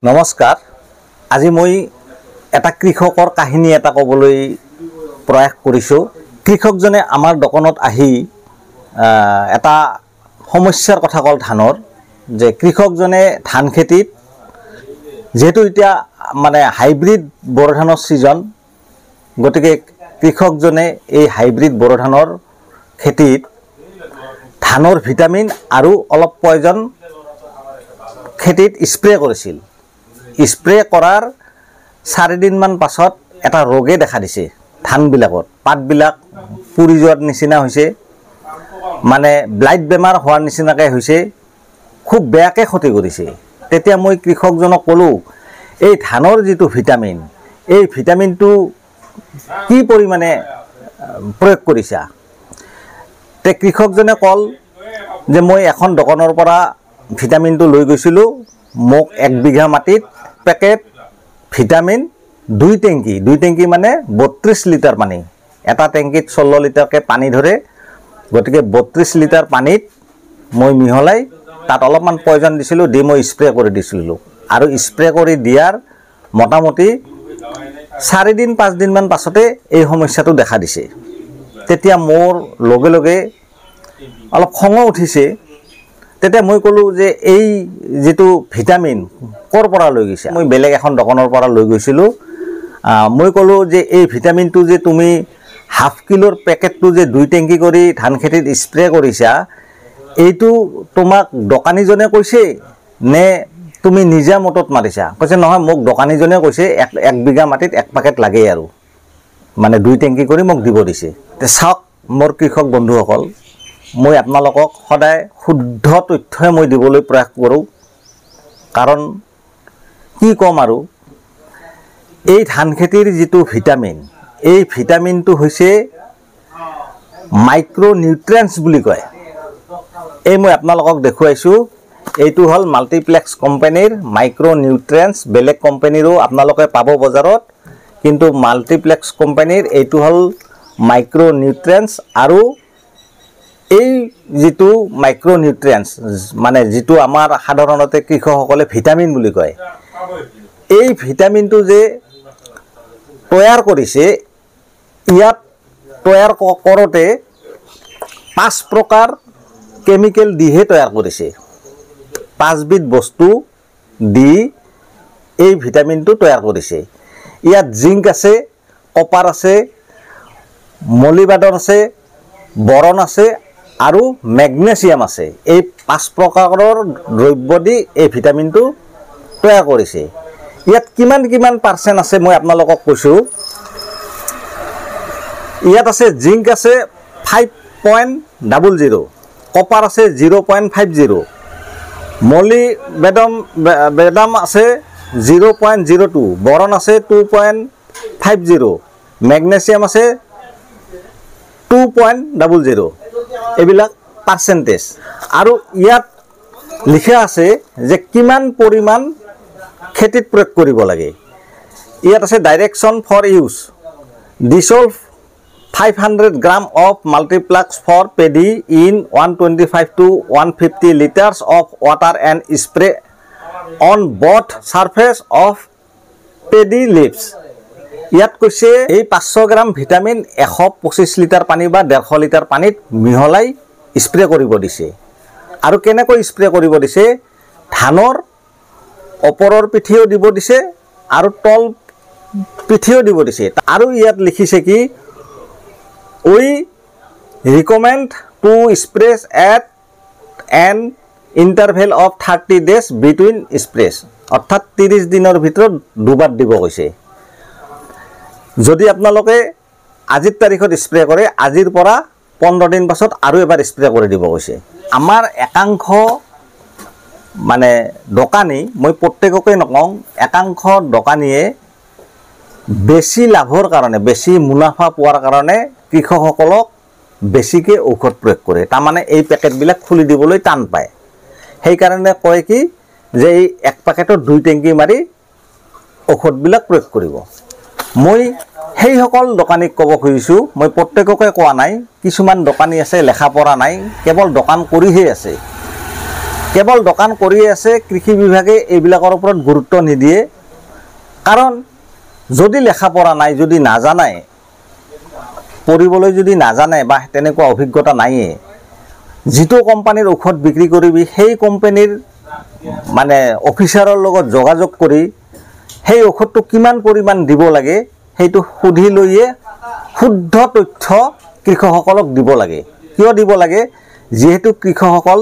নমস্কাৰ। আজি মই এটা কৃষকৰ কাহিনী এটা ক'বলৈ প্ৰয়াস কৰিছোঁ। কৃষকজনে আমাৰ দোকানত আহি এটা সমস্যাৰ কথা ক'ল ধানৰ, যে কৃষকজনে ধান খেতিত যেহেতু এতিয়া মানে হাইব্ৰিড বড়ো ধানৰ ছিজন, গতিকে কৃষকজনে এই হাইব্ৰিড বড়ো ধানৰ খেতিত ধানৰ ভিটামিন আৰু অলপ পয়জন খেতিত স্প্ৰে কৰিছিল। স্প্ৰে কৰাৰ 4 দিনমান পাছত এটা ৰোগে দেখা দিছে ধানবিলাকত। পাতবিলাক পুৰি যোৱাৰ নিচিনা হৈছে, মানে ব্লাইট বেমাৰ হোৱাৰ নিচিনাকৈ হৈছে, খুব বেয়াকৈ ক্ষতি কৰিছে। তেতিয়া মই কৃষকজনক ক'লোঁ, এই ধানৰ যিটো ভিটামিন, এই ভিটামিনটো কি পৰিমাণে প্ৰয়োগ কৰিছা? তে কৃষকজনে ক'ল যে মই এখন দোকানৰ পৰা ভিটামিনটো লৈ গৈছিলোঁ, মোক 1 বিঘা মাটিত পেকেট ভিটামিন 2 টেংকি মানে 32 লিটাৰ পানী, এটা টেংকিত 16 লিটাৰকৈ পানী ধৰে, গতিকে 32 লিটাৰ পানীত মই মিহলাই তাত অলপমান পয়জন দিছিলোঁ, দি মই স্প্ৰে কৰি দিছিলোঁ। আৰু স্প্ৰে কৰি দিয়াৰ মোটামুটি 4 দিন 5 দিনমান পাছতে এই সমস্যাটো দেখা দিছে। তেতিয়া মোৰ লগে লগে অলপ খঙো উঠিছে। তেতিয়া মই ক'লোঁ যে এই যিটো ভিটামিন ক'ৰ পৰা লৈ গৈছে? মই বেলেগ এখন দোকানৰ পৰা লৈ গৈছিলোঁ। মই ক'লোঁ যে এই ভিটামিনটো যে তুমি ½ কিলোৰ পেকেটটো যে 2 টেংকি কৰি ধান খেতিত স্প্ৰে কৰিছা, এইটো তোমাক দোকানীজনে কৈছে নে তুমি নিজা মতত মাৰিছা? কৈছে নহয়, মোক দোকানীজনে কৈছে 1 বিঘা মাটিত 1 পেকেট লাগেই, আৰু মানে 2 টেংকি কৰি মোক দিব দিছে। চাওক মোৰ কৃষক বন্ধুসকল, মই আপোনালোকক সদায় শুদ্ধ তথ্যই মই দিবলৈ প্ৰয়াস কৰোঁ, কাৰণ কি ক'ম আৰু, এই ধান খেতিৰ যিটো ভিটামিন, এই ভিটামিনটো হৈছে মাইক্ৰ' নিউট্ৰিয়েণ্টছ বুলি কয়। এই মই আপোনালোকক দেখুৱাইছোঁ, এইটো হ'ল মাল্টিপ্লেক্স কোম্পানীৰ মাইক্ৰ' নিউট্ৰিয়েণ্টছ। বেলেগ কোম্পানীৰো আপোনালোকে পাব বজাৰত, কিন্তু মাল্টিপ্লেক্স কোম্পানীৰ এইটো হ'ল মাইক্ৰ' নিউট্ৰিয়েণ্টছ। আৰু এই যিটো মাইক্ৰ' নিউট্ৰিয়েণ্টছ, মানে যিটো আমাৰ সাধাৰণতে কৃষকসকলে ভিটামিন বুলি কয়, এই ভিটামিনটো যে তৈয়াৰ কৰিছে, ইয়াত তৈয়াৰ কৰোঁতে 5 প্ৰকাৰ কেমিকেল দিহে তৈয়াৰ কৰিছে। 5 বিধ বস্তু দি এই ভিটামিনটো তৈয়াৰ কৰিছে। ইয়াত জিংক আছে, কপাৰ আছে, মলিবাডন আছে, বৰণ আছে আৰু মেগনেছিয়াম আছে। এই 5 প্ৰকাৰৰ দ্ৰব্য দি এই ভিটামিনটো তৈয়াৰ কৰিছে। ইয়াত কিমান পাৰ্চেণ্ট আছে মই আপোনালোকক কৈছোঁ। ইয়াত আছে জিংক আছে 5.00, কপাৰ আছে 0.50, মলিবেডাম আছে 0.02, বৰণ আছে 2.50, মেগনেছিয়াম আছে 2.00। এইবিলাক পাৰ্চেণ্টেজ। আৰু ইয়াত লিখা আছে যে কিমান পৰিমাণ খেতিত প্ৰয়োগ কৰিব লাগে। ইয়াত আছে direction for use, dissolve 500 gram of Multiplex for paddy in 125 to 150 litres of water and spray on both surface of paddy leaves. ইয়াত কৈছে এই 500 গ্ৰাম ভিটামিন 125 লিটাৰ পানী বা 150 লিটাৰ পানীত মিহলাই স্প্ৰে কৰিব দিছে। আৰু কেনেকৈ স্প্ৰে কৰিব দিছে? ধানৰ ওপৰৰ পিঠিও দিব দিছে আৰু তল পিঠিও দিব দিছে। আৰু ইয়াত লিখিছে কি, we recommend to sprays at an interval of 30 days between sprays, অৰ্থাৎ 30 দিনৰ ভিতৰত 2 বাৰ দিব কৈছে। যদি আপোনালোকে আজিৰ তাৰিখত স্প্ৰে কৰে, আজিৰ পৰা 15 দিন পাছত আৰু এবাৰ স্প্ৰে কৰি দিব কৈছে। আমাৰ একাংশ মানে দোকানী, মই প্ৰত্যেককে নকওঁ, একাংশ দোকানীয়ে বেছি লাভৰ কাৰণে, বেছি মুনাফা পোৱাৰ কাৰণে কৃষকসকলক বেছিকৈ ঔষধ প্ৰয়োগ কৰে। তাৰমানে এই পেকেটবিলাক খুলি দিবলৈ টান পায়। সেইকাৰণে কয় কি যে এই 1 পেকেটত 2 টেংকি মাৰি ঔষধবিলাক প্ৰয়োগ কৰিব। মই সেইসকল দোকানীক ক'ব খুজিছোঁ, মই প্ৰত্যেককে কোৱা নাই, কিছুমান দোকানী আছে লেখা পঢ়া নাই, কেৱল দোকান কৰিহে আছে। কেৱল দোকান কৰি আছে, কৃষি বিভাগে এইবিলাকৰ ওপৰত গুৰুত্ব নিদিয়ে। কাৰণ যদি লেখা পঢ়া নাই, যদি নাজানাই, পঢ়িবলৈ যদি নাজানে বা তেনেকুৱা অভিজ্ঞতা নাইয়ে, যিটো কোম্পানীৰ ঔষধ বিক্ৰী কৰিবি সেই কোম্পানীৰ মানে অফিচাৰৰ লগত যোগাযোগ কৰি সেই ঔষধটো কিমান পৰিমাণ দিব লাগে সেইটো সুধি লৈয়ে শুদ্ধ তথ্য কৃষকসকলক দিব লাগে। কিয় দিব লাগে? যিহেতু কৃষকসকল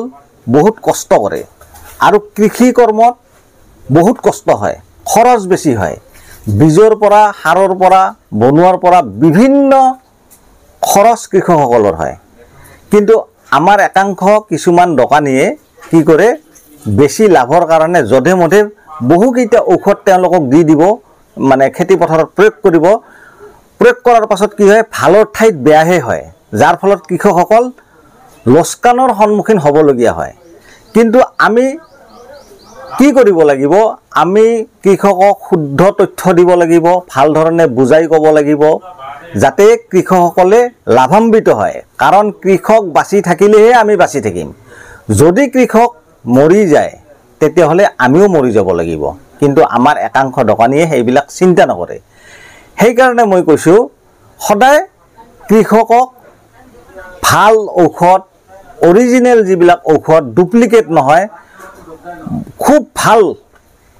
বহুত কষ্ট কৰে আৰু কৃষি কৰ্মত বহুত কষ্ট হয়, খৰচ বেছি হয়। বীজৰ পৰা, সাৰৰ পৰা, বনোৱাৰ পৰা বিভিন্ন খৰচ কৃষকসকলৰ হয়। কিন্তু আমাৰ একাংশ কিছুমান দোকানীয়ে কি কৰে, বেছি লাভৰ কাৰণে যধে মধে বহুকেইটা ঔষধ তেওঁলোকক দি দিব, মানে খেতি পথাৰত প্ৰয়োগ কৰিব। প্ৰয়োগ কৰাৰ পাছত কি হয়, ভালৰ ঠাইত বেয়াহে হয়, যাৰ ফলত কৃষকসকল লোকচানৰ সন্মুখীন হ'বলগীয়া হয়। কিন্তু আমি কি কৰিব লাগিব? আমি কৃষকক শুদ্ধ তথ্য দিব লাগিব, ভাল ধৰণে বুজাই ক'ব লাগিব, যাতে কৃষকসকলে লাভান্বিত হয়। কাৰণ কৃষক বাচি থাকিলেহে আমি বাচি থাকিম। যদি কৃষক মৰি যায় তেতিয়াহ'লে আমিও মৰি যাব লাগিব। কিন্তু আমাৰ একাংশ দোকানীয়ে সেইবিলাক চিন্তা নকৰে। সেইকাৰণে মই কৈছোঁ, সদায় কৃষকক ভাল ঔষধ, অৰিজিনেল যিবিলাক ঔষধ, ডুপ্লিকেট নহয়, খুব ভাল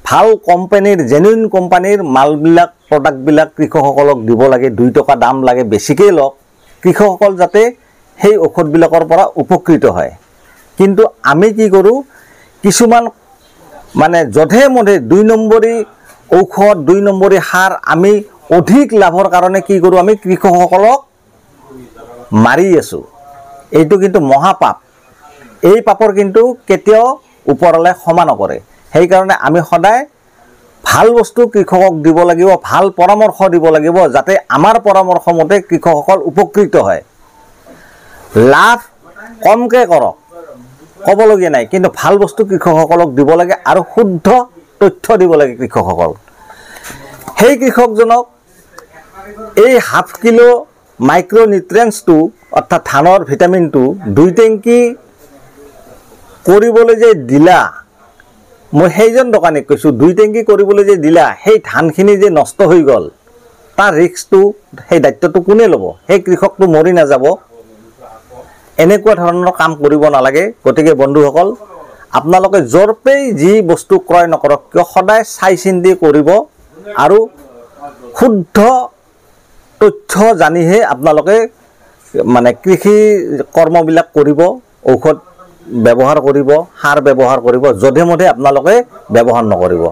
ভাল কোম্পানীৰ, জেনুইন কোম্পানীৰ মালবিলাক, প্ৰডাক্টবিলাক কৃষকসকলক দিব লাগে। 2 টকা দাম লাগে, বেছিকৈ লওক, কৃষকসকল যাতে সেই ঔষধবিলাকৰ পৰা উপকৃত হয়। কিন্তু আমি কি কৰোঁ, কিছুমান মানে যধে মধে 2 নম্বৰী ঔষধ, 2 নম্বৰী সাৰ আমি অধিক লাভৰ কাৰণে কি কৰোঁ, আমি কৃষকসকলক মাৰি আছোঁ। এইটো কিন্তু মহাপাপ। এই পাপৰ কিন্তু কেতিয়াও ওপৰলৈ ক্ষমা নকৰে। সেইকাৰণে আমি সদায় ভাল বস্তু কৃষকক দিব লাগিব, ভাল পৰামৰ্শ দিব লাগিব, যাতে আমাৰ পৰামৰ্শ মতে কৃষকসকল উপকৃত হয়। লাভ কমকৈ কৰক, ক'বলগীয়া নাই, কিন্তু ভাল বস্তু কৃষকসকলক দিব লাগে আৰু শুদ্ধ তথ্য দিব লাগে কৃষকসকল। সেই কৃষকজনক এই ½ কিলো মাইক্ৰ'নিউট্ৰিয়েণ্টছটো, অৰ্থাৎ ধানৰ ভিটামিনটো 2 টেংকি কৰিবলৈ যে দিলা, মই সেইজন দোকানীক কৈছোঁ, 2 টেংকি কৰিবলৈ যে দিলা, সেই ধানখিনি যে নষ্ট হৈ গ'ল, তাৰ ৰিস্কটো, সেই দায়িত্বটো কোনে ল'ব? সেই কৃষকটো মৰি নাযাব? এনেকুৱা ধৰণৰ কাম কৰিব নালাগে। গতিকে বন্ধুসকল, আপোনালোকে য'ৰ পৰাই যি বস্তু ক্ৰয় নকৰক কিয়, সদায় চাই চিন্তি কৰিব আৰু শুদ্ধ তথ্য জানিহে আপোনালোকে মানে কৃষি কৰ্মবিলাক কৰিব, ঔষধ ব্যৱহাৰ কৰিব, সাৰ ব্যৱহাৰ কৰিব, যধে মধে আপোনালোকে ব্যৱহাৰ নকৰিব।